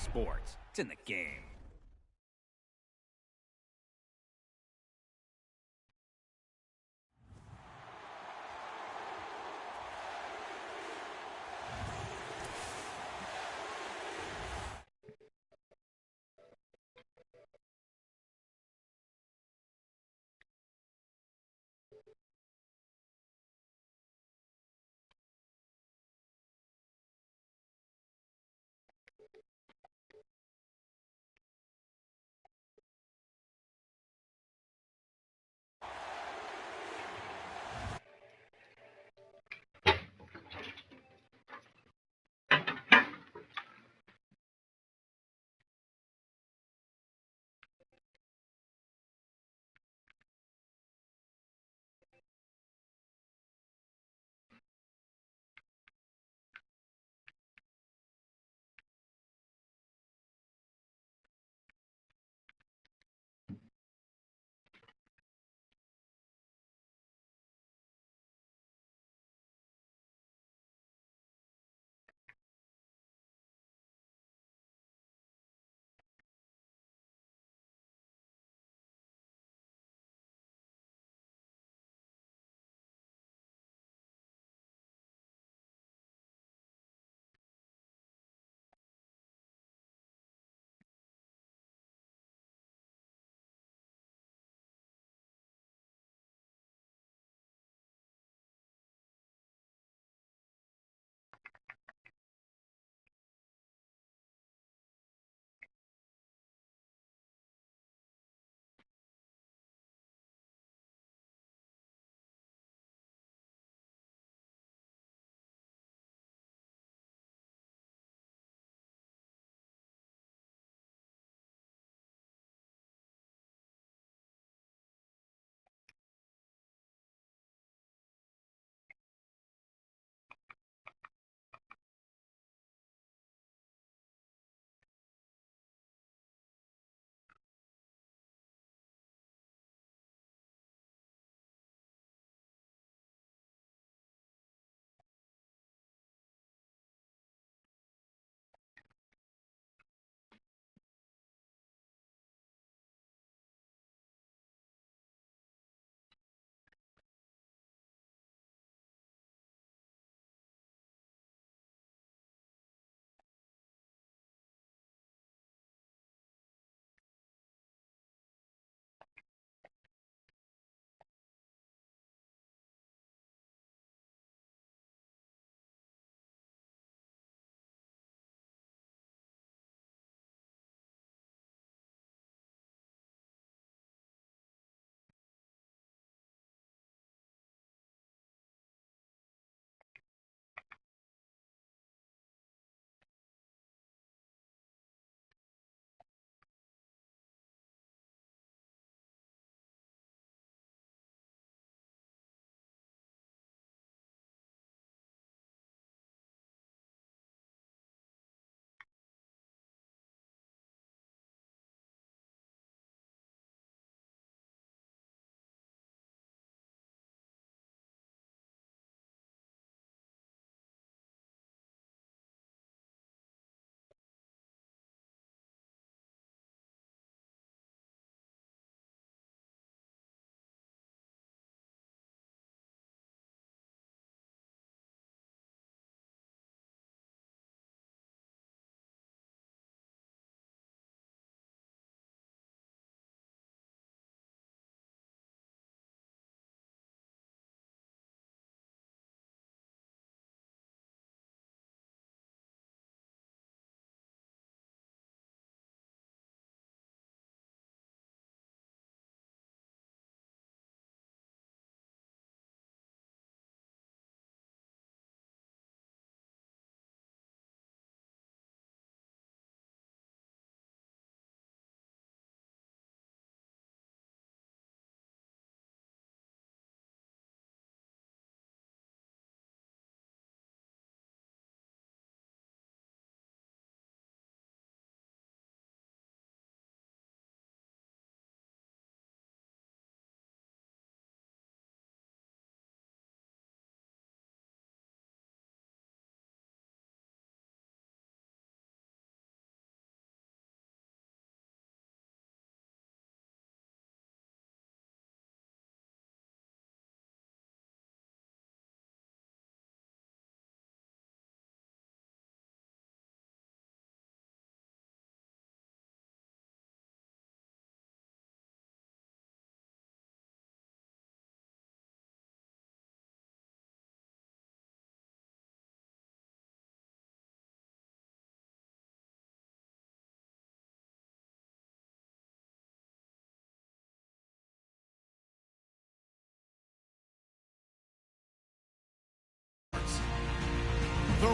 sports. It's in the game.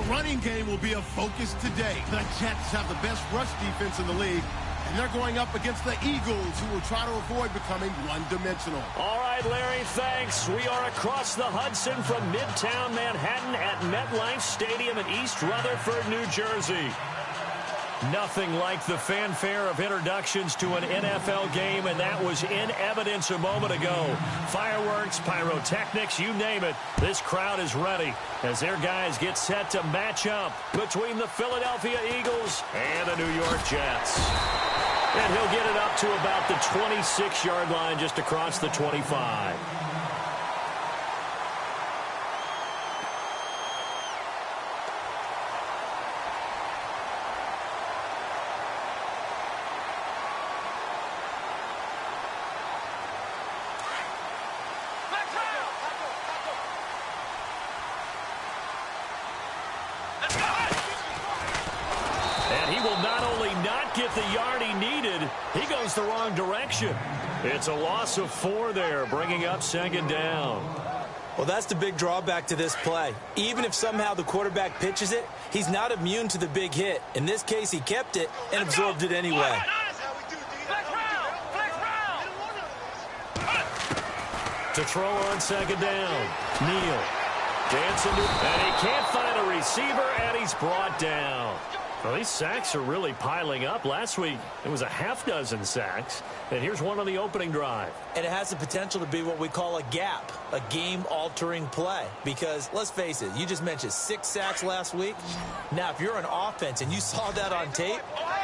running game will be a focus today. The Jets have the best rush defense in the league, and they're going up against the Eagles, who will try to avoid becoming one-dimensional. All right, Larry, thanks. We are across the Hudson from Midtown Manhattan at MetLife Stadium in East Rutherford, New Jersey. Nothing like the fanfare of introductions to an NFL game, and that was in evidence a moment ago. Fireworks, pyrotechnics, you name it. This crowd is ready as their guys get set to match up between the Philadelphia Eagles and the New York Jets. And he'll get it up to about the 26-yard line just across the 25. The yard he needed, he goes the wrong direction. It's a loss of 4 there, bringing up second down. Well, that's the big drawback to this play. Even if somehow the quarterback pitches it, he's not immune to the big hit. In this case, he kept it and absorbed it anyway. To throw on second down, Neal. Dancing to, and he can't find a receiver, and he's brought down. Well, these sacks are really piling up. Last week, it was a half-dozen sacks. And here's one on the opening drive. And it has the potential to be what we call a gap, a game-altering play. Because, let's face it, you just mentioned 6 sacks last week. Now, if you're an offense and you saw that on tape,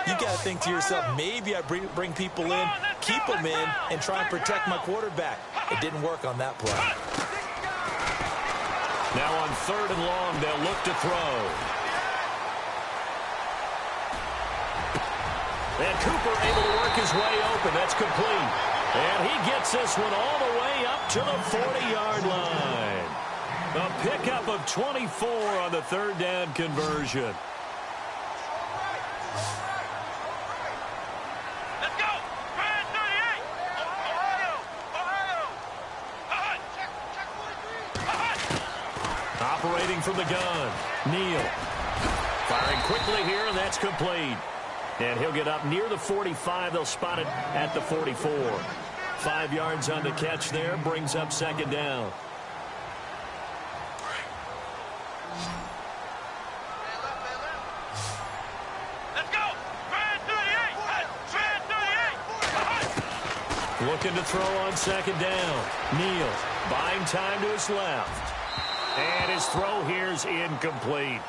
you got to think to yourself, maybe I bring people in, keep them in, and try and protect my quarterback. It didn't work on that play. Now on 3rd and long, they'll look to throw. And Cooper able to work his way open. That's complete. And he gets this one all the way up to the 40-yard line. A pickup of 24 on the 3rd down conversion. Let's go. Brand 38. Ohio. Operating from the gun. Neal. Firing quickly here, and that's complete. And he'll get up near the 45. They'll spot it at the 44. 5 yards on the catch there. Brings up second down. Let's go. Brand 38. Brand 38. Looking to throw on second down. Neal buying time to his left. And his throw here's incomplete.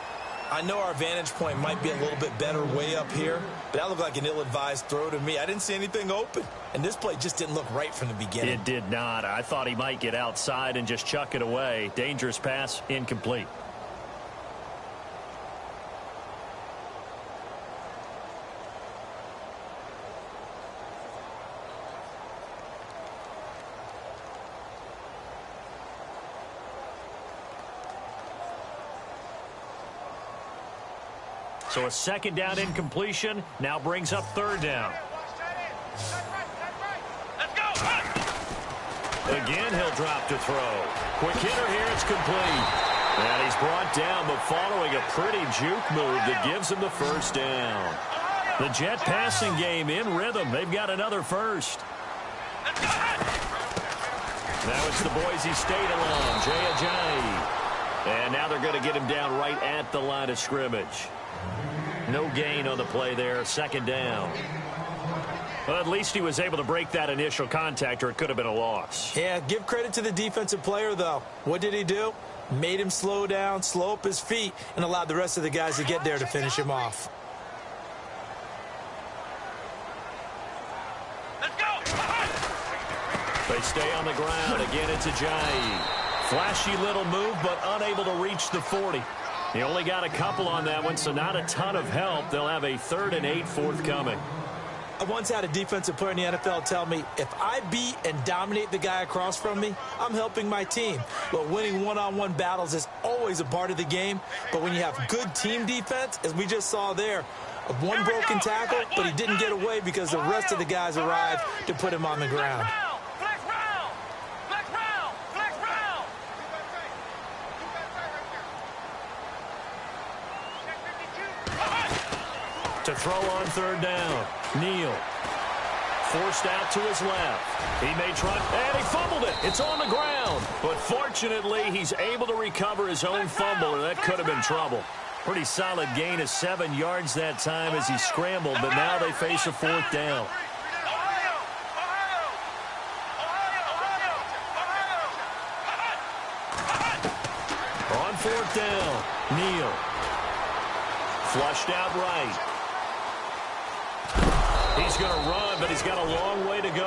I know our vantage point might be a little bit better way up here, but that looked like an ill-advised throw to me. I didn't see anything open, and this play just didn't look right from the beginning. It did not. I thought he might get outside and just chuck it away. Dangerous pass, incomplete. So a second down incompletion now brings up 3rd down. Let's go. Again, he'll drop to throw. Quick hitter here, it's complete. And he's brought down, but following a pretty juke move that gives him the 1st down. The Jet passing game in rhythm. They've got another first. Now it's the Boise State alum, Jay Ajayi. And now they're going to get him down right at the line of scrimmage. No gain on the play there, 2nd down. Well, at least he was able to break that initial contact, or it could have been a loss. Yeah, give credit to the defensive player, though. What did he do? Made him slow down, slow up his feet, and allowed the rest of the guys to get there to finish him off. Let's go. They stay on the ground. Again, it's Ajayi. Flashy little move, but unable to reach the 40. He only got a couple on that one, so not a ton of help. They'll have a 3rd and 8 forthcoming. I once had a defensive player in the NFL tell me, if I beat and dominate the guy across from me, I'm helping my team. But winning one-on-one battles is always a part of the game. But when you have good team defense, as we just saw there, one broken tackle, but he didn't get away because the rest of the guys arrived to put him on the ground. To throw on third down. Neal. Forced out to his left. He may try, and he fumbled it. It's on the ground. But fortunately, he's able to recover his own fumble, or that could have been trouble. Pretty solid gain of 7 yards that time as he scrambled, but now they face a fourth down. On fourth down, Neal. Flushed out right. He's going to run, but he's got a long way to go.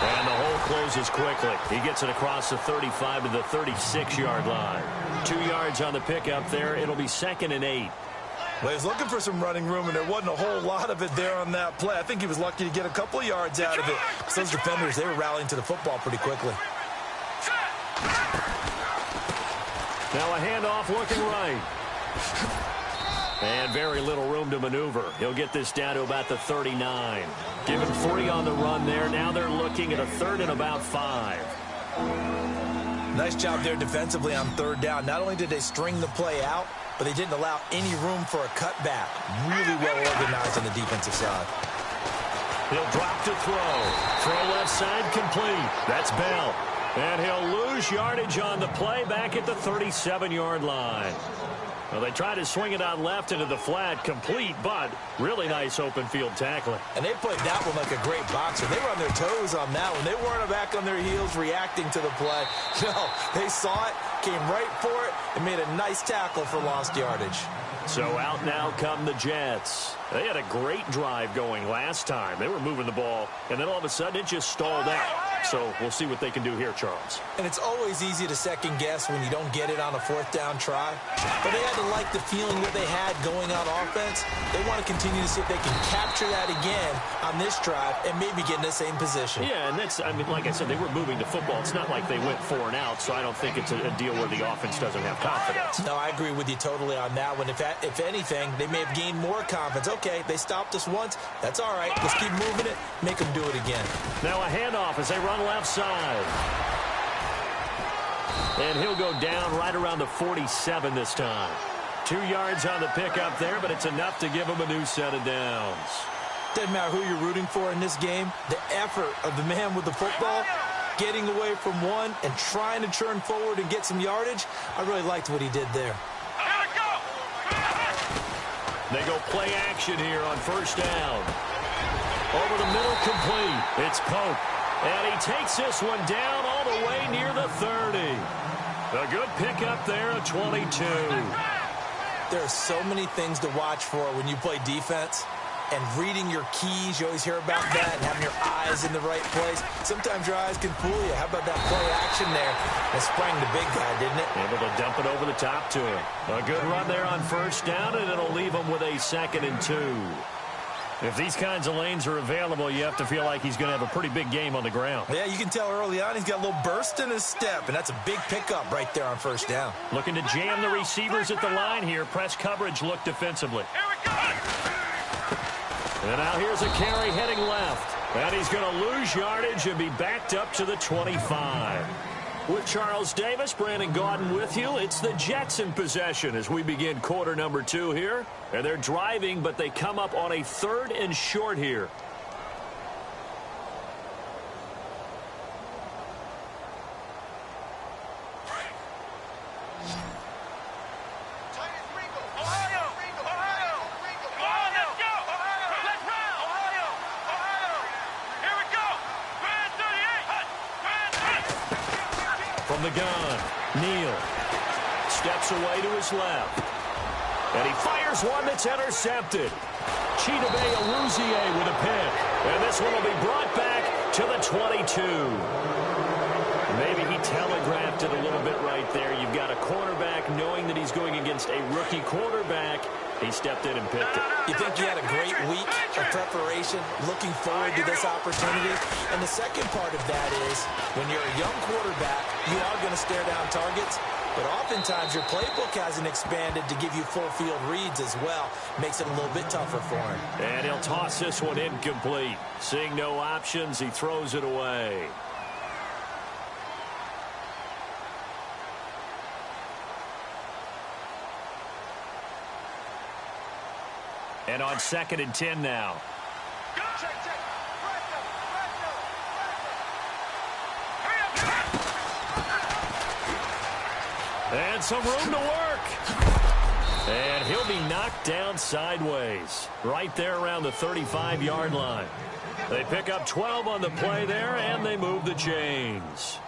And the hole closes quickly. He gets it across the 35 to the 36-yard line. 2 yards on the pickup there. It'll be 2nd and 8. Well, he was looking for some running room, and there wasn't a whole lot of it there on that play. I think he was lucky to get a couple of yards out of it. Because those defenders, they were rallying to the football pretty quickly. Now a handoff looking right. And very little room to maneuver. He'll get this down to about the 39. Given 3 on the run there. Now they're looking at a 3rd and about 5. Nice job there defensively on third down. Not only did they string the play out, but they didn't allow any room for a cutback. Really well organized on the defensive side. He'll drop to throw. Throw left side complete. That's Bell. And he'll lose yardage on the play back at the 37-yard line. Well, they tried to swing it out left into the flat, complete, but really nice open field tackling. And they played that one like a great boxer. They were on their toes on that one. They weren't back on their heels reacting to the play. No, they saw it, came right for it, and made a nice tackle for lost yardage. So out now come the Jets. They had a great drive going last time. They were moving the ball, and then all of a sudden it just stalled out. So we'll see what they can do here, Charles. And it's always easy to second guess when you don't get it on a 4th down try. But they had to like the feeling that they had going on offense. They want to continue to see if they can capture that again on this drive and maybe get in the same position. Yeah, and that's, I mean, like I said, they were moving the football. It's not like they went 4 and out, so I don't think it's a deal where the offense doesn't have confidence. No, I agree with you totally on that one. If anything, they may have gained more confidence. Okay, they stopped us once. That's all right. Let's keep moving it. Make them do it again. Now a handoff as they run left side. And he'll go down right around the 47 this time. 2 yards on the pickup there, but it's enough to give him a new set of downs. Doesn't matter who you're rooting for in this game. The effort of the man with the football, getting away from one and trying to turn forward and get some yardage, I really liked what he did there. They go play action here on first down. Over the middle, complete. It's Pope. And he takes this one down all the way near the 30. A good pickup there at 22. There are so many things to watch for when you play defense. And reading your keys, you always hear about that, and having your eyes in the right place. Sometimes your eyes can fool you. How about that play action there? It sprang the big guy, didn't it? Able to dump it over the top to him. A good run there on first down, and it'll leave him with a 2nd and 2. If these kinds of lanes are available, you have to feel like he's going to have a pretty big game on the ground. Yeah, you can tell early on he's got a little burst in his step, and that's a big pickup right there on first down. Looking to jam the receivers at the line here. Press coverage look defensively. Here we go. And now here's a carry heading left. And he's going to lose yardage and be backed up to the 25. With Charles Davis, Brandon Gaudin with you. It's the Jets in possession as we begin quarter number 2 here. And they're driving, but they come up on a 3rd and short here. From the gun, Neal steps away to his left. And he fires one that's intercepted. Chidobe Awuzie with a pick. And this one will be brought back to the 22. Maybe he telegraphed it a little bit right there. You've got a cornerback knowing that he's going against a rookie quarterback. He stepped in and picked it. You think he had a great week of preparation, looking forward to this opportunity? And the second part of that is, when you're a young quarterback, you are going to stare down targets. but oftentimes your playbook hasn't expanded to give you full field reads as well. Makes it a little bit tougher for him. And he'll toss this one incomplete. Seeing no options, he throws it away. And on 2nd and 10 now. And some room to work. And he'll be knocked down sideways. Right there around the 35-yard line. They pick up 12 on the play there, and they move the chains.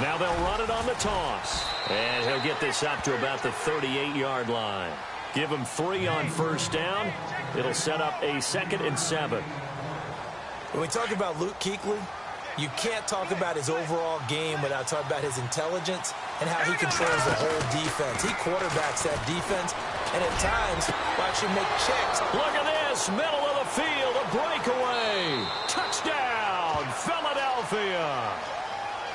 Now they'll run it on the toss. And he'll get this up to about the 38-yard line. Give him 3 on 1st down. It'll set up a 2nd and 7. When we talk about Luke Kuechly, you can't talk about his overall game without talking about his intelligence and how he controls the whole defense. He quarterbacks that defense, and at times will actually make checks. Look at this, middle of the field, a breakaway. Touchdown, Philadelphia.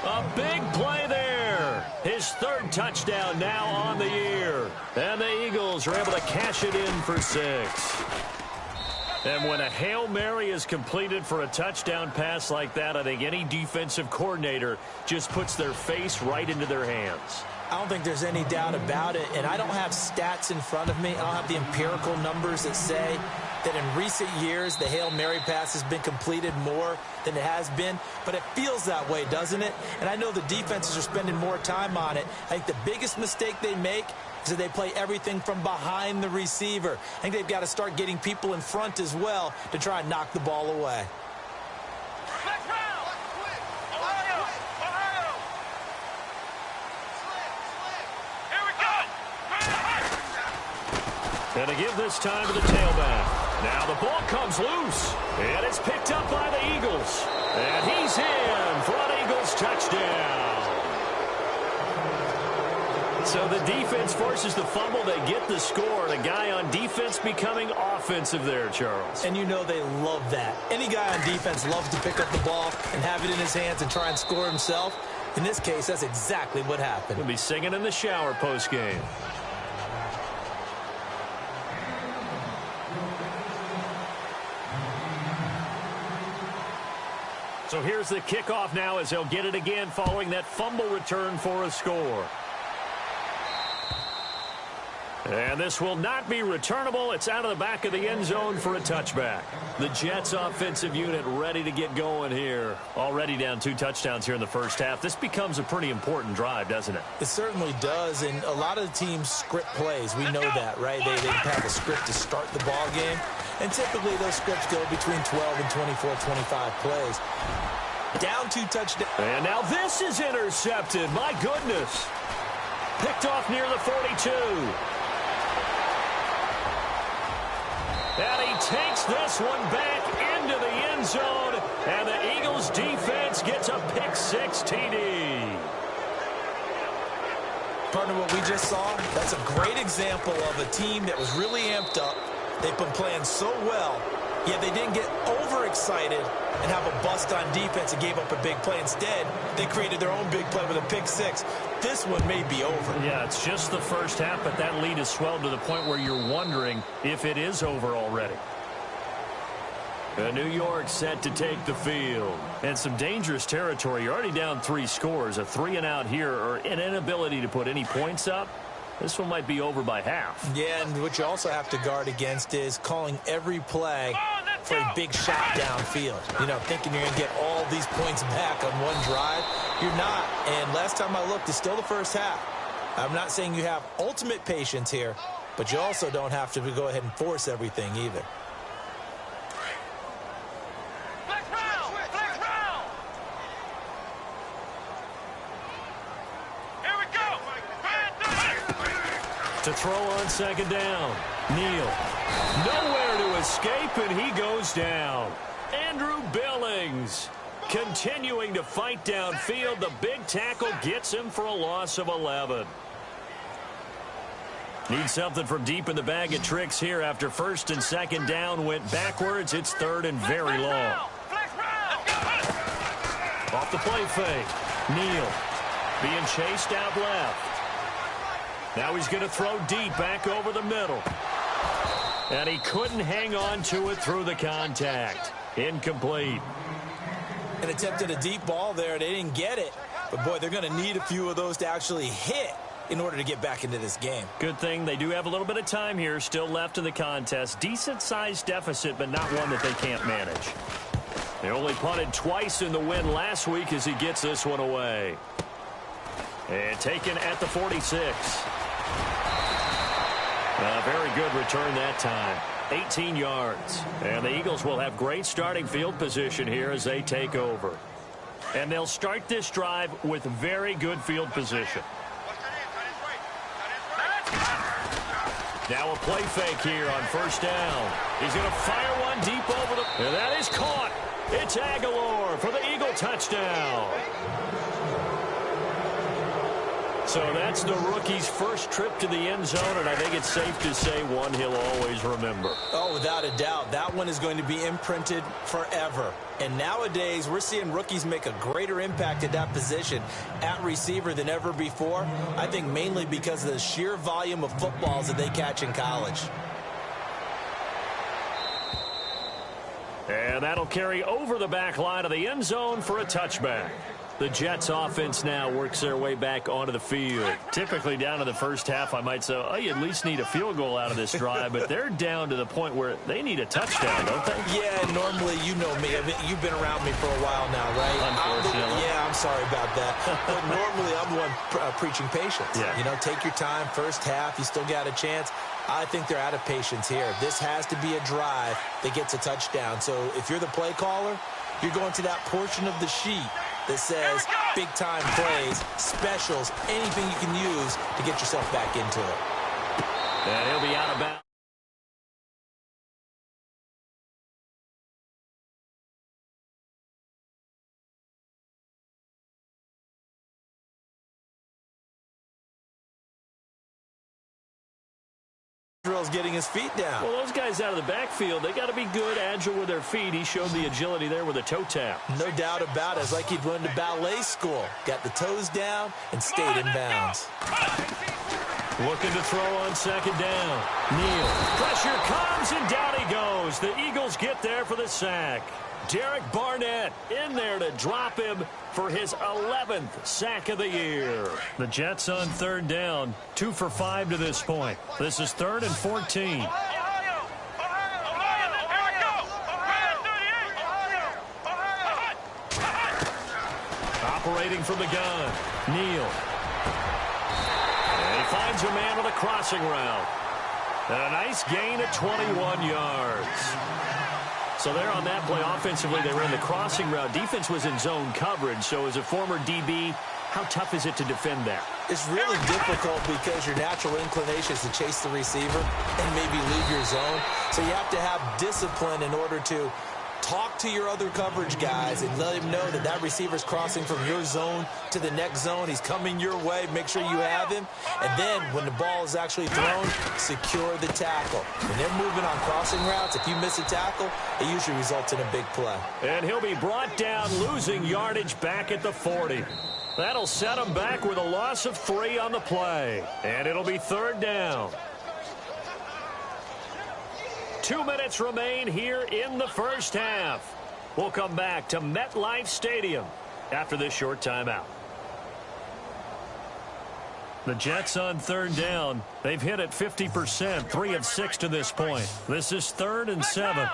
A big play there. His 3rd touchdown now on the year. And the Eagles are able to cash it in for 6. And when a Hail Mary is completed for a touchdown pass like that, I think any defensive coordinator just puts their face right into their hands. I don't think there's any doubt about it, and I don't have stats in front of me. I don't have the empirical numbers that say that in recent years the Hail Mary pass has been completed more than it has been, but it feels that way, doesn't it? And I know the defenses are spending more time on it. I think the biggest mistake they make is that they play everything from behind the receiver. I think they've got to start getting people in front as well to try and knock the ball away. And to give this time to the tailback. Now the ball comes loose. And it's picked up by the Eagles. And he's in for an Eagles touchdown. So the defense forces the fumble. They get the score. The guy on defense becoming offensive there, Charles. And you know they love that. Any guy on defense loves to pick up the ball and have it in his hands and try and score himself. In this case, that's exactly what happened. He'll be singing in the shower post-game. So here's the kickoff now as they'll get it again following that fumble return for a score. And this will not be returnable. It's out of the back of the end zone for a touchback. The Jets offensive unit ready to get going here. Already down 2 touchdowns here in the first half. This becomes a pretty important drive, doesn't it? It certainly does, and a lot of the teams script plays. We know that, right? They have a script to start the ball game, and typically those scripts go between 12 and 24, 25 plays. Down 2 touchdowns. And now this is intercepted. My goodness. Picked off near the 42. And he takes this one back into the end zone. And the Eagles defense gets a pick-6 TD. Partner, what we just saw, that's a great example of a team that was really amped up. They've been playing so well, yet they didn't get overexcited and have a bust on defense and gave up a big play. Instead, they created their own big play with a pick-6. This one may be over. Yeah, it's just the first half, but that lead has swelled to the point where you're wondering if it is over already. New York set to take the field. And some dangerous territory. You're already down 3 scores. A 3-and-out here, or an inability to put any points up. This one might be over by half. Yeah, and what you also have to guard against is calling every play for a big shot downfield. You know, thinking you're going to get all these points back on one drive. You're not. And last time I looked, it's still the first half. I'm not saying you have ultimate patience here, but you also don't have to go ahead and force everything either. To throw on 2nd down. Neal. Nowhere to escape, and he goes down. Andrew Billings continuing to fight downfield. The big tackle gets him for a loss of 11. Need something from deep in the bag of tricks here after first and second down went backwards. It's third and very long. Off the play fake. Neal being chased out left. Now he's going to throw deep back over the middle. And he couldn't hang on to it through the contact. Incomplete. And attempted a deep ball there. They didn't get it. But, boy, they're going to need a few of those to actually hit in order to get back into this game. Good thing they do have a little bit of time here still left in the contest. Decent-sized deficit, but not one that they can't manage. They only punted twice in the win last week as he gets this one away. And taken at the 46. A very good return that time. 18 yards. And the Eagles will have great starting field position here as they take over. And they'll start this drive with very good field position. Now a play fake here on first down. He's going to fire one deep over the... And that is caught. It's Aguilar for the Eagle touchdown. So that's the rookie's first trip to the end zone, and I think it's safe to say one he'll always remember. Oh, without a doubt. That one is going to be imprinted forever. And nowadays, we're seeing rookies make a greater impact at that position at receiver than ever before. I think mainly because of the sheer volume of footballs that they catch in college. And that'll carry over the back line of the end zone for a touchback. The Jets offense now works their way back onto the field. Typically down to the first half, I might say, oh, you at least need a field goal out of this drive, but they're down to the point where they need a touchdown, don't they? Yeah, normally, you know me. You've been around me for a while now, right? Unfortunately. I'm sorry about that. But normally, I'm the one preaching patience. Yeah. You know, take your time. First half, you still got a chance. I think they're out of patience here. This has to be a drive that gets a touchdown. So if you're the play caller, you're going to that portion of the sheet that says big-time plays, specials, anything you can use to get yourself back into it. And he'll be out of bounds. Getting his feet down. Well, those guys out of the backfield, they got to be good, agile with their feet. He showed the agility there with a toe tap. No doubt about it. It's like he'd went to ballet school. Got the toes down and stayed in bounds. Looking to throw on second down. Neal. Pressure comes, and down he goes. The Eagles get there for the sack. Derek Barnett in there to drop him for his 11th sack of the year. The Jets on third down, 2 for 5 to this point. This is 3rd and 14. Operating from the gun, Neal. And he finds a man with a crossing route. And a nice gain of 21 yards. So there on that play, offensively, they ran the crossing route. Defense was in zone coverage. So as a former DB, how tough is it to defend that? It's really difficult because your natural inclination is to chase the receiver and maybe leave your zone. So you have to have discipline in order to talk to your other coverage guys and let him know that that receiver's crossing from your zone to the next zone. He's coming your way. Make sure you have him. And then when the ball is actually thrown, secure the tackle. When they're moving on crossing routes, if you miss a tackle, it usually results in a big play. And he'll be brought down, losing yardage back at the 40. That'll set him back with a loss of 3 on the play. And it'll be 3rd down. 2 minutes remain here in the first half. We'll come back to MetLife Stadium after this short timeout. The Jets on 3rd down. They've hit it 50%, 3 of 6 to this point. This is 3rd and 7.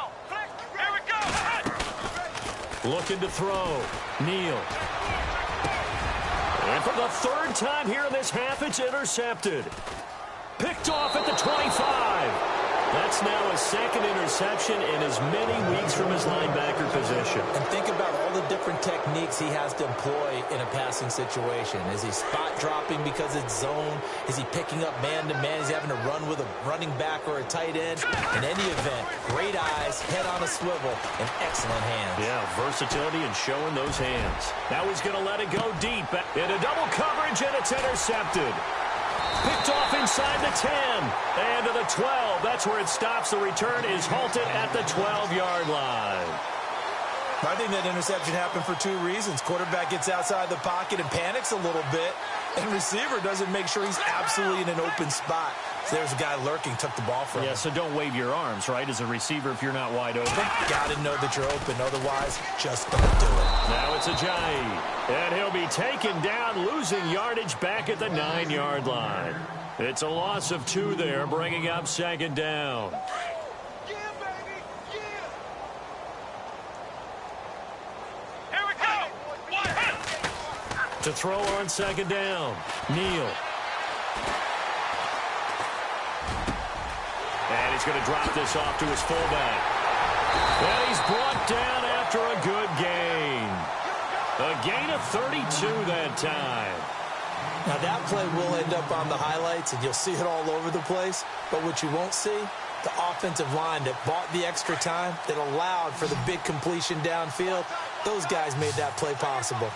Looking to throw. Neal. And for the 3rd time here in this half, it's intercepted. Picked off at the 25. That's now his 2nd interception in as many weeks from his linebacker position. And think about all the different techniques he has to employ in a passing situation. Is he spot dropping because it's zone? Is he picking up man-to-man? Is he having to run with a running back or a tight end? In any event, great eyes, head on a swivel, and excellent hands. Yeah, versatility and showing those hands. Now he's going to let it go deep into double coverage, and it's intercepted. Picked off inside the 10. And to the 12. That's where it stops. The return is halted at the 12-yard line. I think that interception happened for two reasons. Quarterback gets outside the pocket and panics a little bit, and receiver doesn't make sure he's absolutely in an open spot. So there's a guy lurking, took the ball from him. Yeah, so don't wave your arms, right, as a receiver if you're not wide open. Got to know that you're open. Otherwise, just don't do it. Now it's Ajayi, and he'll be taken down, losing yardage back at the 9-yard line. It's a loss of 2 there, bringing up second down. To throw on second down, Neal. And he's going to drop this off to his fullback. And he's brought down after a good gain. A gain of 32 that time. Now that play will end up on the highlights, and you'll see it all over the place. But what you won't see, the offensive line that bought the extra time, that allowed for the big completion downfield, those guys made that play possible.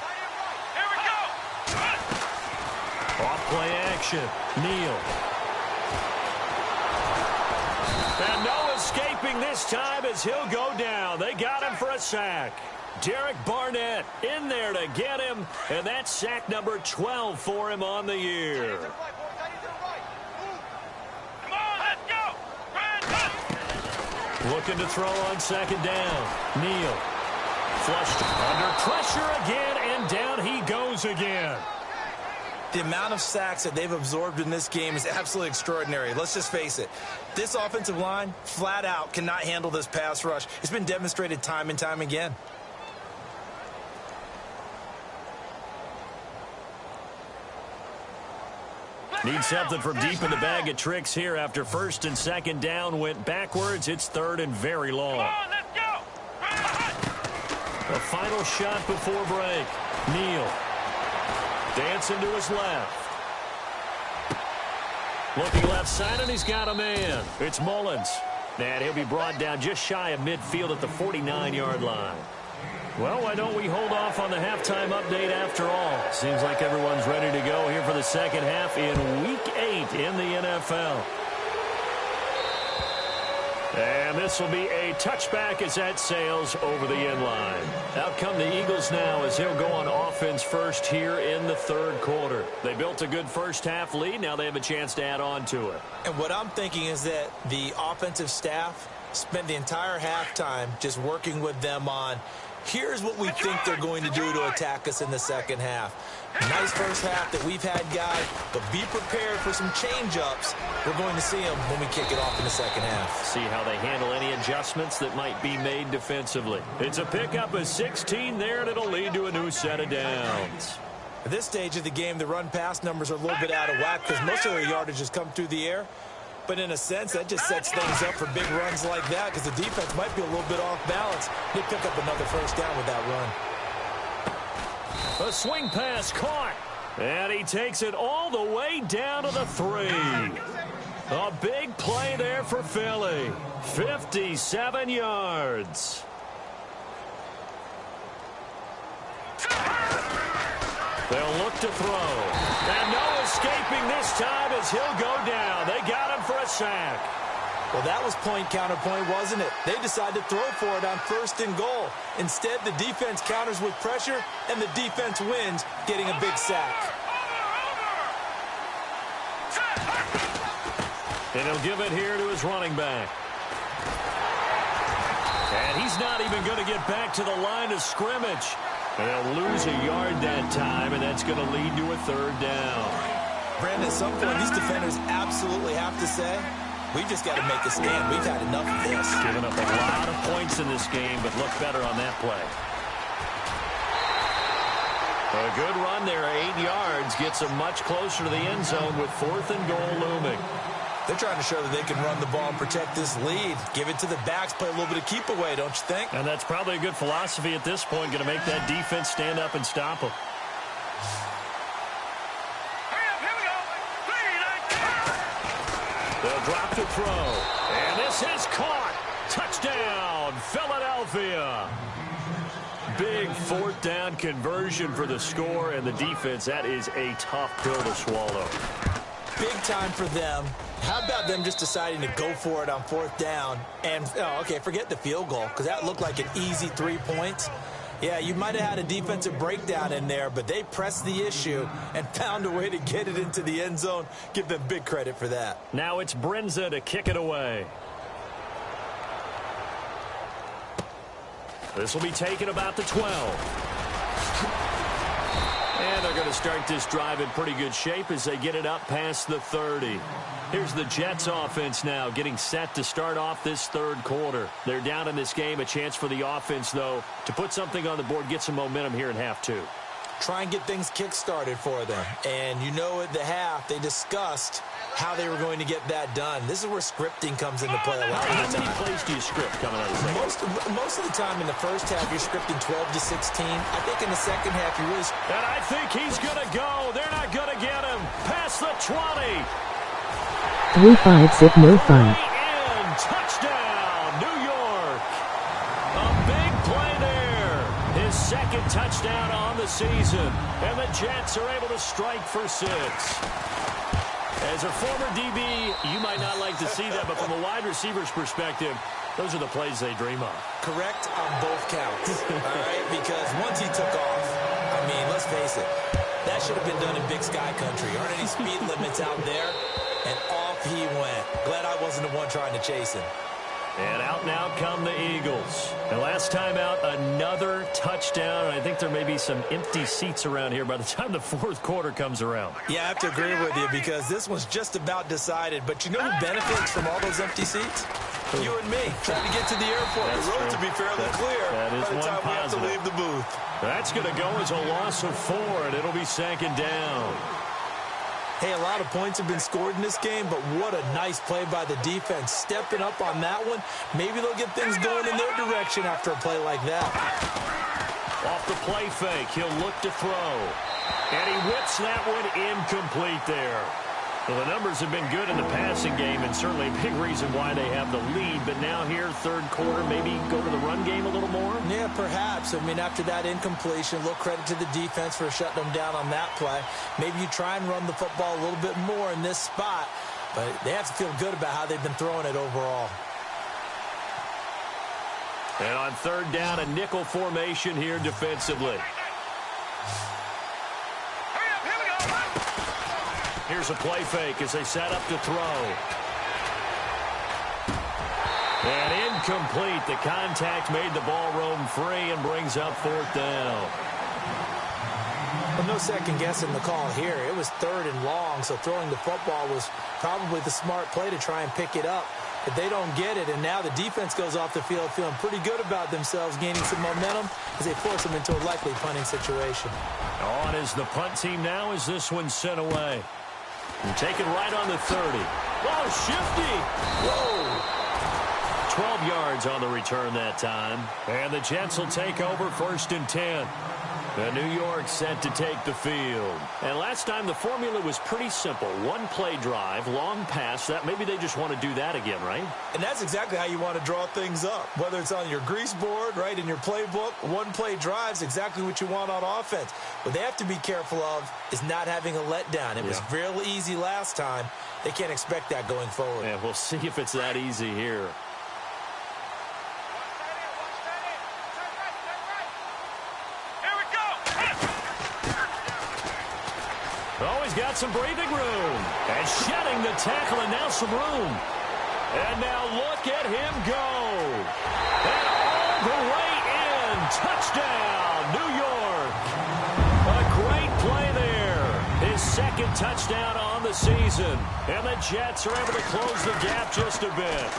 Off-play action. Neal. And no escaping this time as he'll go down. They got him for a sack. Derek Barnett in there to get him, and that's sack number 12 for him on the year. Come on, let's go. Looking to throw on second down. Neal. Flushed under pressure again, and down he goes again. The amount of sacks that they've absorbed in this game is absolutely extraordinary. Let's just face it. This offensive line, flat out, cannot handle this pass rush. It's been demonstrated time and time again. Need something from deep in the bag of tricks here after first and second down went backwards. It's third and very long. Come on, let's go. A final shot before break. Neal. Dancing to his left. Looking left side, and he's got a man. It's Mullins. And he'll be brought down just shy of midfield at the 49-yard line. Well, why don't we hold off on the halftime update after all? Seems like everyone's ready to go here for the second half in Week 8 in the NFL. And this will be a touchback as that sails over the end line. Out come the Eagles now as he'll go on offense first here in the third quarter. They built a good first half lead. Now they have a chance to add on to it. And what I'm thinking is that the offensive staff spent the entire halftime just working with them on, here's what we think they're going to do to attack us in the second half. Nice first half that we've had, guys, but be prepared for some change-ups. We're going to see them when we kick it off in the second half. See how they handle any adjustments that might be made defensively. It's a pickup of 16 there, and it'll lead to a new set of downs. At this stage of the game, the run-pass numbers are a little bit out of whack because most of their yardage has come through the air. But in a sense, that just sets things up for big runs like that because the defense might be a little bit off balance. They pick up another first down with that run. A swing pass caught. And he takes it all the way down to the 3. A big play there for Philly. 57 yards. They'll look to throw. And no escaping this time as he'll go down. They got him for a sack. Well, that was point counterpoint, wasn't it? They decided to throw for it on first and goal. Instead, the defense counters with pressure, and the defense wins, getting a big sack. And he'll give it here to his running back. And he's not even going to get back to the line of scrimmage. And they'll lose a yard that time, and that's going to lead to a third down. Brandon, at some point, these defenders absolutely have to say, we've just got to make a stand. We've had enough of this. Giving up a lot of points in this game, but look better on that play. A good run there, 8 yards, gets them much closer to the end zone with 4th and goal looming. They're trying to show that they can run the ball and protect this lead. Give it to the backs, play a little bit of keep away, don't you think? And that's probably a good philosophy at this point, going to make that defense stand up and stop them. They'll drop to throw. And this is caught. Touchdown, Philadelphia. Big 4th down conversion for the score and the defense. That is a tough pill to swallow. big time for them. How about them just deciding to go for it on 4th down? And, okay, forget the field goal, because that looked like an easy 3 points. Yeah, you might have had a defensive breakdown in there, but they pressed the issue and found a way to get it into the end zone. Give them big credit for that. Now it's Brinza to kick it away. This will be taken about the 12. And they're going to start this drive in pretty good shape as they get it up past the 30. Here's the Jets offense now getting set to start off this 3rd quarter. They're down in this game. A chance for the offense, though, to put something on the board, get some momentum here in half 2. Try and get things kick-started for them. And you know at the half, they discussed how they were going to get that done. This is where scripting comes into play a lot of the time. How many plays do you script coming out of the second? Most of the time in the first half, you're scripting 12 to 16. I think in the second half, you really... And I think he's going to go. They're not going to get him. Past the 20. 3-5 zip no fun. In. Touchdown, New York. A big play there. His 2nd touchdown on the season. And the Jets are able to strike for 6. As a former DB, you might not like to see that, but from a wide receiver's perspective, those are the plays they dream of. Correct on both counts, all right? Because once he took off, I mean, let's face it, that should have been done in Big Sky Country. Aren't any speed limits out there? And off he went. Glad I wasn't the one trying to chase him. And out now come the Eagles. And last time out, another touchdown. I think there may be some empty seats around here by the time the 4th quarter comes around. Yeah, I have to agree with you because this one's just about decided. But you know who benefits from all those empty seats? You and me, trying to get to the airport. That's the road true. to be fairly clear that is by the time one we have to positive. leave the booth. That's going to go as a loss of 4, and it'll be 2nd down. Hey, a lot of points have been scored in this game, but what a nice play by the defense. Stepping up on that one, maybe they'll get things going in their direction after a play like that. Off the play fake, he'll look to throw. And he whips that one incomplete there. Well, the numbers have been good in the passing game, and certainly a big reason why they have the lead. But now here, 3rd quarter, maybe go to the run game a little more? Yeah, perhaps. I mean, after that incompletion, a little credit to the defense for shutting them down on that play. Maybe you try and run the football a little bit more in this spot, but they have to feel good about how they've been throwing it overall. And on 3rd down, a nickel formation here defensively. Here's a play fake as they set up to throw. And incomplete. The contact made the ball roam free and brings up 4th down. Well, no second guessing the call here. It was 3rd and long, so throwing the football was probably the smart play to try and pick it up. But they don't get it, and now the defense goes off the field feeling pretty good about themselves, gaining some momentum as they force them into a likely punting situation. On is the punt team now as this one's sent away. And taken right on the 30. Oh, shifty. Whoa. 12 yards on the return that time. And the Jets will take over 1st and 10. And New York set to take the field. And last time the formula was pretty simple. 1 play drive, long pass. That maybe they just want to do that again, right? And that's exactly how you want to draw things up. Whether it's on your grease board, right, in your playbook, 1 play drive's exactly what you want on offense. What they have to be careful of is not having a letdown. It was real easy last time. They can't expect that going forward. Yeah, we'll see if it's that easy here. Oh, he's got some breathing room. And shedding the tackle, and now some room. And now look at him go. And all the way in. Touchdown, New York. A great play there. His 2nd touchdown on the season. And the Jets are able to close the gap just a bit.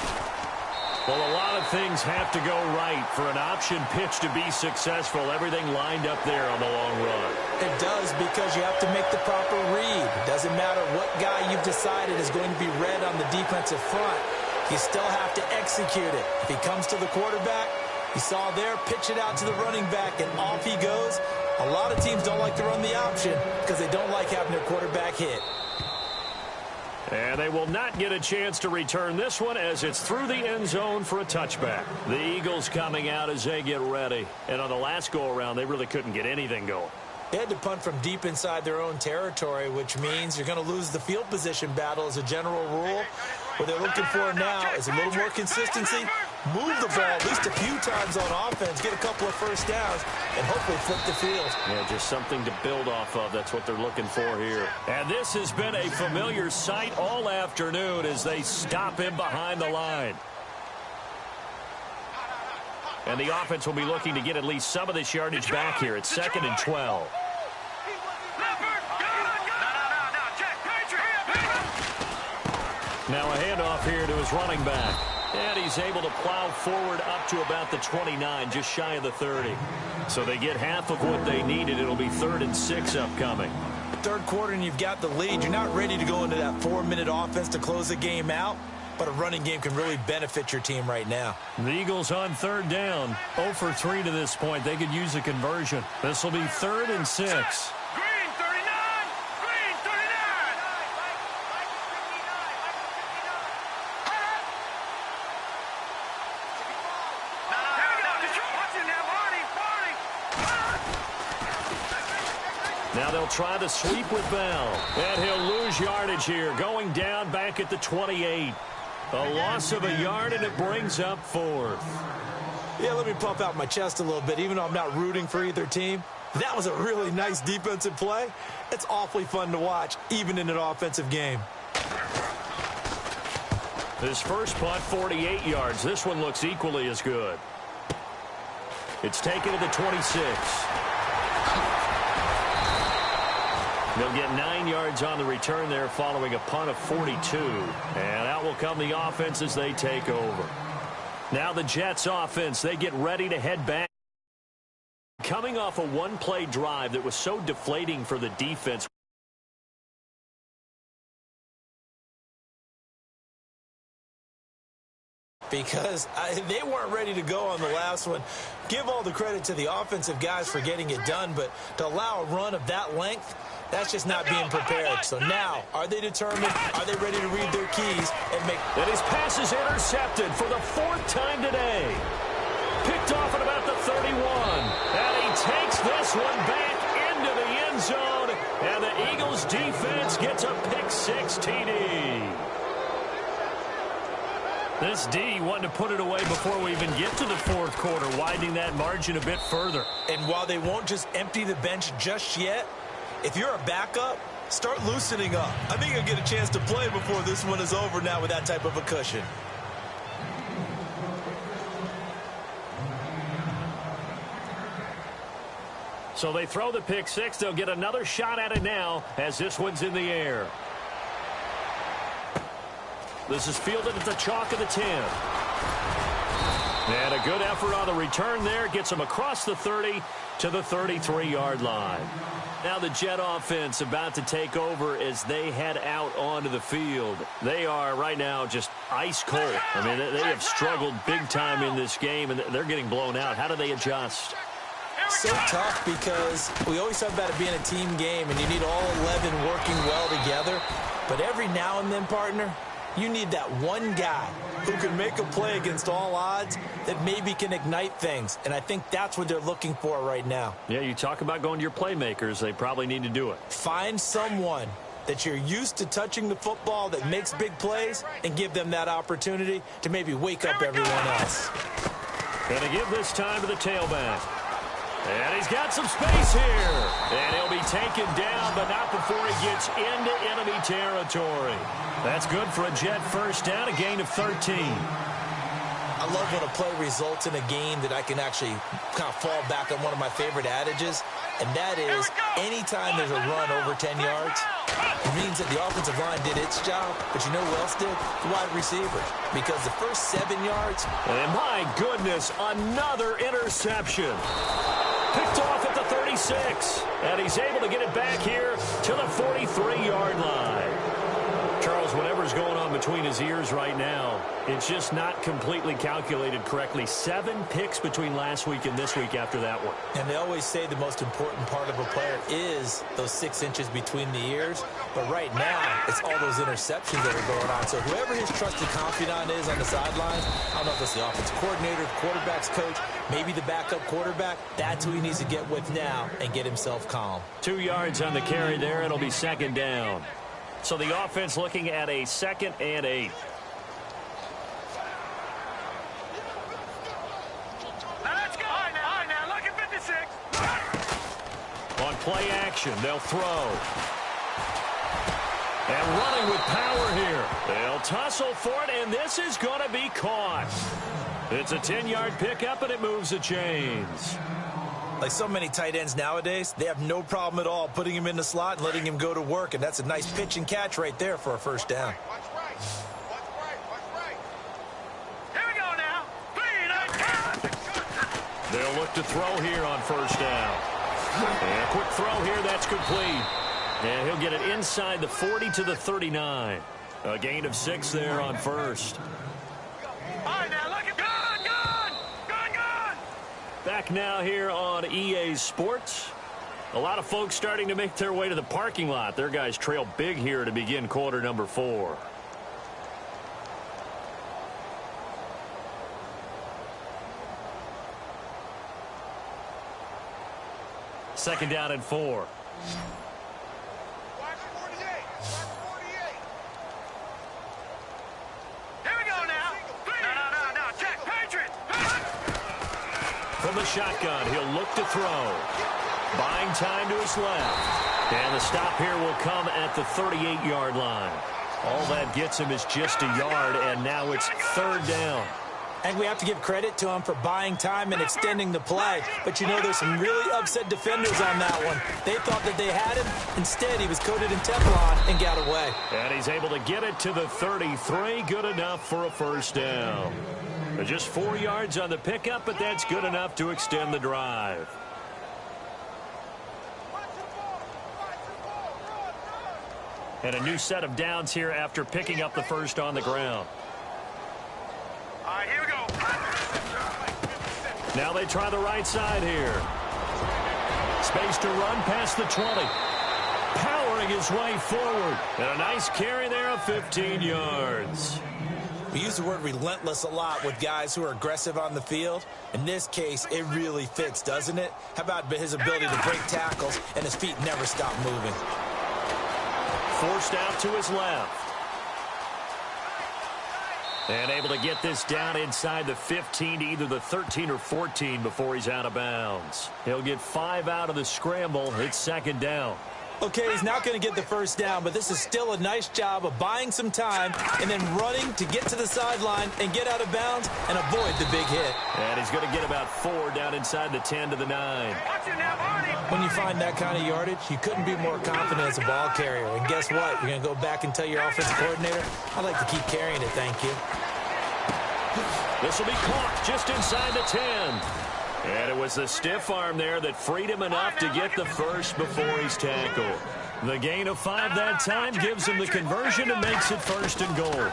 Well, a lot of things have to go right for an option pitch to be successful. Everything lined up there on the long run. It does, because you have to make the proper read. It doesn't matter what guy you've decided is going to be read on the defensive front. You still have to execute it. If he comes to the quarterback, you saw there, pitch it out to the running back, and off he goes. A lot of teams don't like to run the option because they don't like having their quarterback hit. And they will not get a chance to return this one as it's through the end zone for a touchback. The Eagles coming out as they get ready. And on the last go-around, they really couldn't get anything going. They had to punt from deep inside their own territory, which means you're going to lose the field position battle as a general rule. What they're looking for now is a little more consistency, move the ball at least a few times on offense, get a couple of first downs, and hopefully flip the field. Yeah, just something to build off of. That's what they're looking for here. And this has been a familiar sight all afternoon as they stop him behind the line. And the offense will be looking to get at least some of this yardage back here. It's 2nd and 12. Now a handoff here to his running back. And he's able to plow forward up to about the 29, just shy of the 30. So they get half of what they needed. It'll be 3rd and 6 upcoming. Third quarter and you've got the lead. You're not ready to go into that 4-minute offense to close the game out. But a running game can really benefit your team right now. The Eagles on 3rd down. 0 for 3 to this point. They could use a conversion. This will be 3rd and 6. Green 39! Green 39! Now they'll try to sweep with Bell. And he'll lose yardage here. Going down back at the 28. A loss of a yard, and it brings up 4th. Yeah, let me pump out my chest a little bit. Even though I'm not rooting for either team, that was a really nice defensive play. It's awfully fun to watch, even in an offensive game. His first punt, 48 yards. This one looks equally as good. It's taken to the 26. They'll get 9 yards on the return there following a punt of 42. And out will come the offense as they take over. Now the Jets offense, they get ready to head back. Coming off a one-play drive that was so deflating for the defense. Because they weren't ready to go on the last one. Give all the credit to the offensive guys for getting it done, but to allow a run of that length, that's just not being prepared. So now, are they determined? Are they ready to read their keys and make... And his pass is intercepted for the 4th time today. Picked off at about the 31. And he takes this one back into the end zone. And the Eagles defense gets a pick-6 TD. This D wanting to put it away before we even get to the 4th quarter, widening that margin a bit further. And while they won't just empty the bench just yet, if you're a backup, start loosening up. I think you'll get a chance to play before this one is over now with that type of a cushion. So they throw the pick-6. They'll get another shot at it now as this one's in the air. This is fielded at the chalk of the 10. And a good effort on the return there. Gets him across the 30 to the 33-yard line. Now the Jet offense about to take over as they head out onto the field. They are right now just ice cold. I mean, they have struggled big time in this game, and they're getting blown out. How do they adjust? So tough because we always talk about it being a team game, and you need all 11 working well together. But every now and then, partner, you need that one guy who can make a play against all odds that maybe can ignite things. And I think that's what they're looking for right now. Yeah, you talk about going to your playmakers. They probably need to do it. Find someone that you're used to touching the football that makes big plays and give them that opportunity to maybe wake up everyone else. Going to give this time to the tailback. And he's got some space here. And he'll be taken down, but not before he gets into enemy territory. That's good for a Jet first down, a gain of 13. I love when a play results in a gain that I can actually kind of fall back on one of my favorite adages, and that is anytime there's a run over 10 yards, it means that the offensive line did its job, but you know who else did? The wide receivers. Because the first 7 yards... And my goodness, another interception. Picked off at the 36. And he's able to get it back here to the 43-yard line. Charles, whatever's going on between his ears right now, it's just not completely calculated correctly. 7 picks between last week and this week after that one. And they always say the most important part of a player is those 6 inches between the ears. But right now, it's all those interceptions that are going on. So whoever his trusted confidant is on the sidelines, I don't know if it's the offensive coordinator, the quarterback's coach, maybe the backup quarterback, that's who he needs to get with now and get himself calm. 2 yards on the carry there. It'll be second down. So the offense looking at a 2nd and 8. Let's go. All right, now, look at 56. On play action, they'll throw. And running with power here. They'll tussle for it, and this is going to be caught. It's a 10-yard pickup, and it moves the chains. Like so many tight ends nowadays, they have no problem at all putting him in the slot and letting him go to work, and that's a nice pitch and catch right there for a first down. Watch right. Here we go now. 3 They'll look to throw here on first down. And a quick throw here, that's complete. And he'll get it inside the 40 to the 39. A gain of 6 there on first. All right, now, look at gun. Back now here on EA Sports. A lot of folks starting to make their way to the parking lot. Their guys trail big here to begin quarter number 4. Second down and 4. Watch 48. Here we go now. No. Check. Patriot. From the shotgun, he'll look to throw. Buying time to his left. And the stop here will come at the 38-yard line. All that gets him is just a yard, and now it's 3rd down. And we have to give credit to him for buying time and extending the play. But, you know, there's some really upset defenders on that one. They thought that they had him. Instead, he was coated in Teflon and got away. And he's able to get it to the 33. Good enough for a first down. Just 4 yards on the pickup, but that's good enough to extend the drive. And a new set of downs here after picking up the first on the ground. All right, here we go. Now they try the right side here. Space to run past the 20. Powering his way forward. And a nice carry there of 15 yards. We use the word relentless a lot with guys who are aggressive on the field. In this case, it really fits, doesn't it? How about his ability to break tackles and his feet never stop moving? Forced out to his left. And able to get this down inside the 15 to either the 13 or 14 before he's out of bounds. He'll get 5 out of the scramble. It's second down. Okay, he's not going to get the first down, but this is still a nice job of buying some time and then running to get to the sideline and get out of bounds and avoid the big hit. And he's going to get about 4 down inside the 10 to the 9. When you find that kind of yardage, you couldn't be more confident as a ball carrier. And guess what? You're going to go back and tell your offensive coordinator, I'd like to keep carrying it, thank you. This will be caught just inside the 10. And it was the stiff arm there that freed him enough to get the first before he's tackled. The gain of 5 that time gives him the conversion and makes it 1st and goal.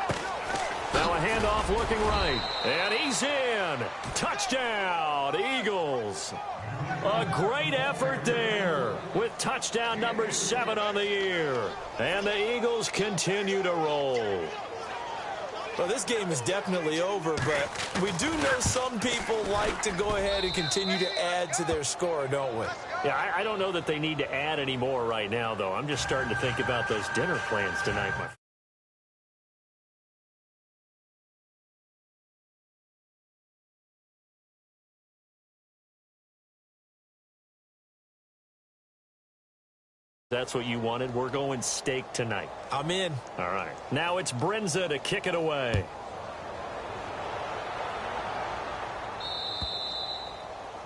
Now a handoff looking right. And he's in. Touchdown, Eagles. A great effort there with touchdown number 7 on the year. And the Eagles continue to roll. Well, this game is definitely over, but we do know some people like to go ahead and continue to add to their score, don't we? Yeah, I don't know that they need to add any more right now, though. I'm just starting to think about those dinner plans tonight, my friend. That's what you wanted. We're going steak tonight. I'm in. All right. Now it's Brinza to kick it away.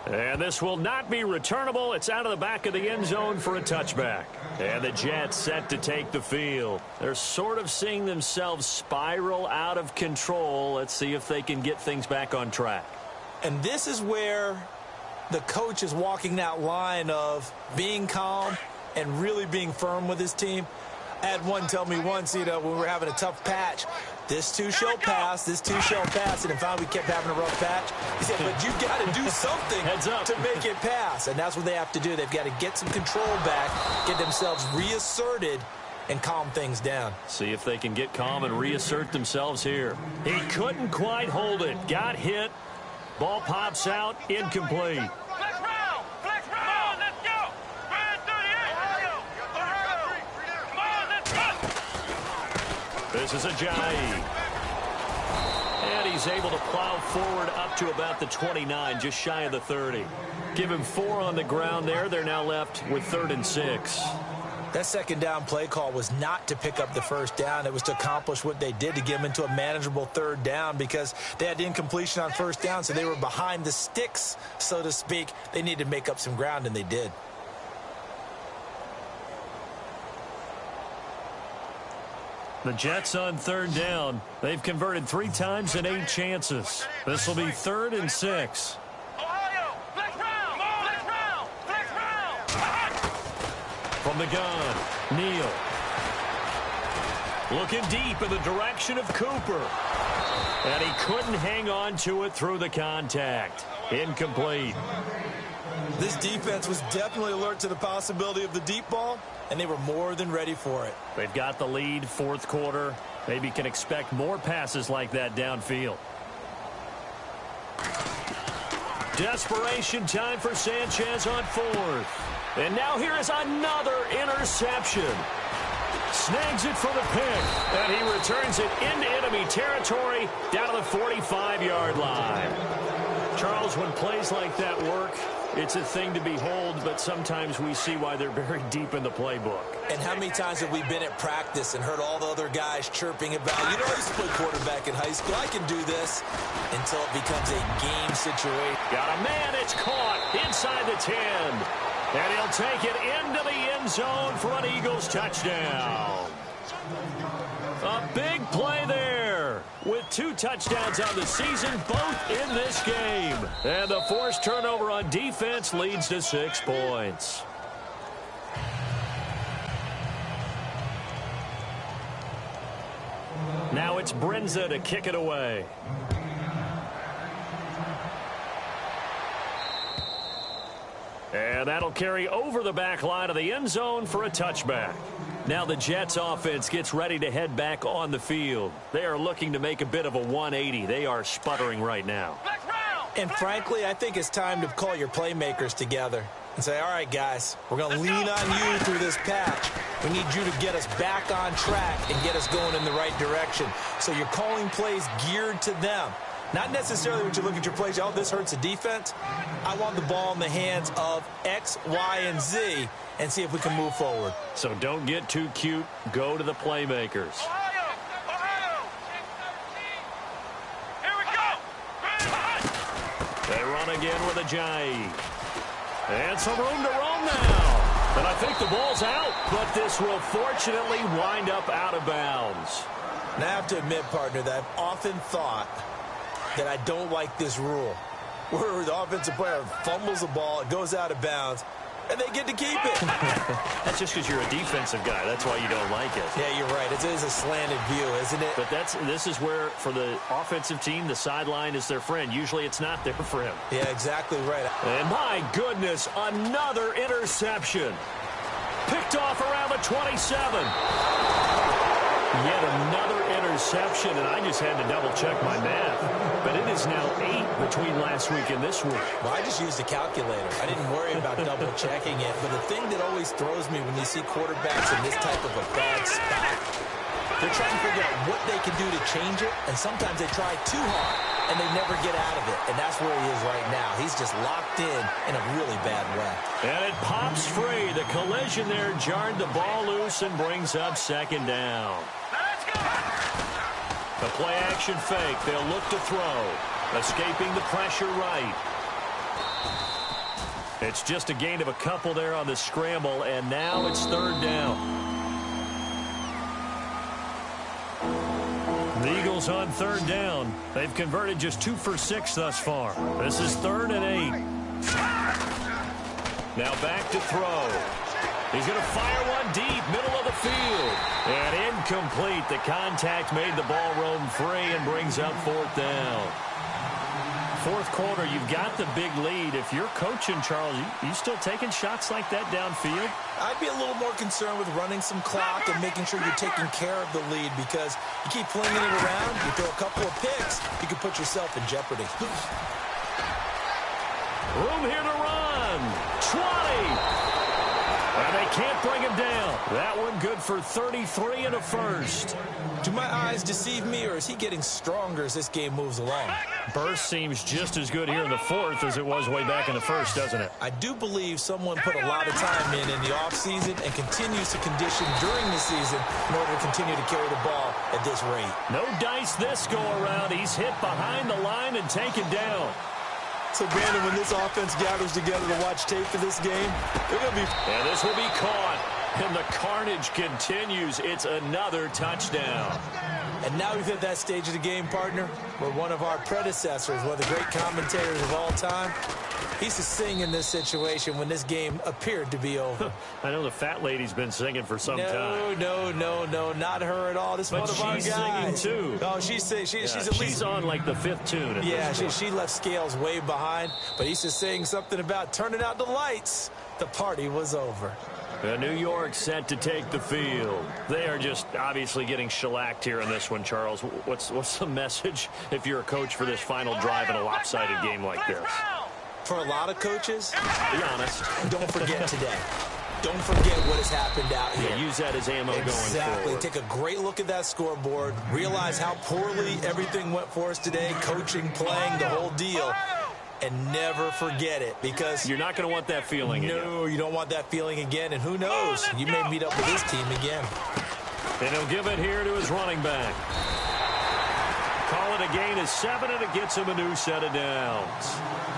And this will not be returnable. It's out of the back of the end zone for a touchback. And the Jets set to take the field. They're sort of seeing themselves spiral out of control. Let's see if they can get things back on track. And this is where the coach is walking that line of being calm and really being firm with his team. I had one tell me once, when we were having a tough patch, this too shall pass, this too shall pass, and finally we kept having a rough patch. He said, but you've got to do something to make it pass, and that's what they have to do. They've got to get some control back, get themselves reasserted, and calm things down. See if they can get calm and reassert themselves here. He couldn't quite hold it. Got hit. Ball pops out. Incomplete. Flex round! Flex round! Let's go! Brand 38! Come on, let's go! This is Ajayi. And he's able to plow forward up to about the 29, just shy of the 30. Give him 4 on the ground there. They're now left with 3rd and 6. That second down play call was not to pick up the first down. It was to accomplish what they did, to get them into a manageable 3rd down, because they had incompletion on first down, so they were behind the sticks, so to speak. They needed to make up some ground, and they did. The Jets on 3rd down. They've converted 3 times in 8 chances. This will be 3rd and 6. Ohio! Flex round! Flex round! Flex round! From the gun, Neal. Looking deep in the direction of Cooper. And he couldn't hang on to it through the contact. Incomplete. This defense was definitely alert to the possibility of the deep ball, and they were more than ready for it. They've got the lead, 4th quarter. Maybe can expect more passes like that downfield. Desperation time for Sanchez on 4th. And now here is another interception. Snags it for the pick, and he returns it into enemy territory down to the 45-yard line. Charles, when plays like that work, it's a thing to behold, but sometimes we see why they're very deep in the playbook. And how many times have we been at practice and heard all the other guys chirping about, I used to play quarterback in high school, I can do this, until it becomes a game situation. Got a man, it's caught inside the 10. And he'll take it into the end zone for an Eagles touchdown. A big play there with 2 touchdowns on the season, both in this game. And the forced turnover on defense leads to 6 points. Now it's Brinza to kick it away. And that'll carry over the back line of the end zone for a touchback. Now the Jets offense gets ready to head back on the field. They are looking to make a bit of a 180. They are sputtering right now. And frankly, I think it's time to call your playmakers together and say, all right, guys, we're going to lean on you through this patch. We need you to get us back on track and get us going in the right direction. So you're calling plays geared to them. Not necessarily when you look at your plays, oh, this hurts the defense. I want the ball in the hands of X, Y, and Z and see if we can move forward. So don't get too cute. Go to the playmakers. Ohio! Ohio! Here we go! They run again with Ajayi. And some room to roam now. And I think the ball's out, but this will fortunately wind up out of bounds. And I have to admit, partner, that I've often thought that I don't like this rule, where the offensive player fumbles the ball, it goes out of bounds, and they get to keep it. That's just because you're a defensive guy. That's why you don't like it. Yeah, you're right. It is a slanted view, isn't it? But this is where, for the offensive team, the sideline is their friend. Usually it's not there for him. Yeah, exactly right. And my goodness, another interception. Picked off around the 27. Yet another interception, and I just had to double-check my math. But it is now 8 between last week and this week. Well, I just used a calculator. I didn't worry about double-checking it. But the thing that always throws me when you see quarterbacks in this type of a bad spot, they're trying to figure out what they can do to change it, and sometimes they try too hard, and they never get out of it. And that's where he is right now. He's just locked in a really bad way. And it pops free. The collision there jarred the ball loose and brings up 2nd down. The play-action fake. They'll look to throw. Escaping the pressure right. It's just a gain of a couple there on the scramble, and now it's 3rd down. The Eagles on 3rd down. They've converted just 2 for 6 thus far. This is 3rd and 8. Now back to throw. He's going to fire one deep, middle of the field. And incomplete. The contact made the ball roam free and brings up fourth down. Fourth quarter, you've got the big lead. If you're coaching, Charles, you still taking shots like that downfield? I'd be a little more concerned with running some clock and making sure you're taking care of the lead, because you keep flinging it around, you throw a couple of picks, you can put yourself in jeopardy. Room here to run. 20. And they can't bring him down. That one good for 33 and a first. Do my eyes deceive me, or is he getting stronger as this game moves along? Burst seems just as good here in the fourth as it was way back in the first, doesn't it? I do believe someone put a lot of time in the offseason and continues to condition during the season in order to continue to carry the ball at this rate. No dice this go around. He's hit behind the line and taken down. So, Brandon, when this offense gathers together to watch tape for this game, they're going to be... And this will be caught. And the carnage continues. It's another touchdown. And now we've hit that stage of the game, partner, where one of our predecessors, one of the great commentators of all time, he used to sing in this situation when this game appeared to be over. I know the fat lady's been singing for some time. No, not her at all. This is one of our guys. But she's singing, too. Oh, she's at least... She's on, like, the fifth tune. Yeah, she left Scales way behind, but he used to sing something about turning out the lights. The party was over. New York set to take the field. They are just obviously getting shellacked here in this one, Charles. What's the message if you're a coach for this final drive in a lopsided game like this? For a lot of coaches, be honest, don't forget today. Don't forget what has happened out here. Yeah, use that as ammo going forward. Exactly. Take a great look at that scoreboard. Realize how poorly everything went for us today. Coaching, playing, the whole deal. And never forget it, because you're not going to want that feeling again. No, you don't want that feeling again. And who knows? You may meet up with this team again. And he'll give it here to his running back. Call it a gain of 7, and it gets him a new set of downs.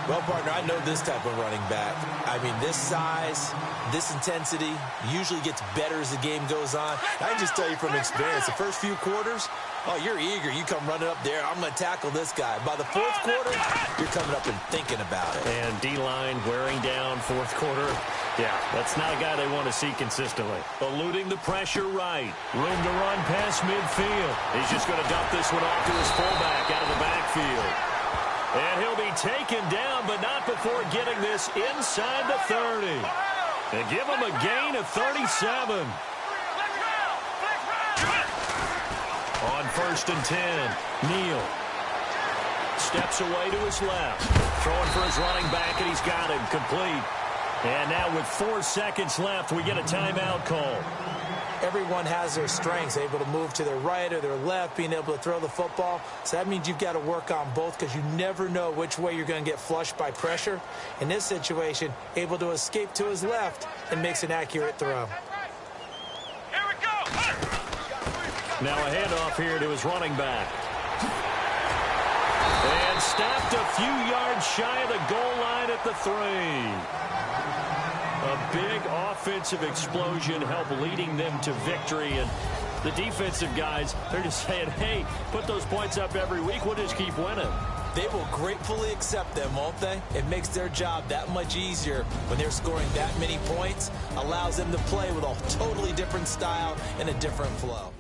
Well, partner, I know this type of running back. I mean, this size, this intensity usually gets better as the game goes on. I can just tell you from experience, the first few quarters, oh, you're eager. You come running up there. I'm going to tackle this guy. By the fourth quarter, you're coming up and thinking about it. And D-line wearing down fourth quarter. Yeah, that's not a guy they want to see consistently. Eluding the pressure right. Room to run past midfield. He's just going to dump this one off to his fullback out of the backfield. And he'll be taken down, but not before getting this inside the 30. They give him a gain of 37. On 1st and 10, Neal steps away to his left. Throwing for his running back, and he's got him complete. And now with 4 seconds left, we get a timeout call. Everyone has their strengths, able to move to their right or their left, being able to throw the football. So that means you've got to work on both, because you never know which way you're going to get flushed by pressure. In this situation, able to escape to his left and makes an accurate throw. Here we go. Now a handoff here to his running back. And stopped a few yards shy of the goal line at the 3. A big offensive explosion helped leading them to victory. And the defensive guys, they're just saying, hey, put those points up every week. We'll just keep winning. They will gratefully accept them, won't they? It makes their job that much easier when they're scoring that many points. Allows them to play with a totally different style and a different flow.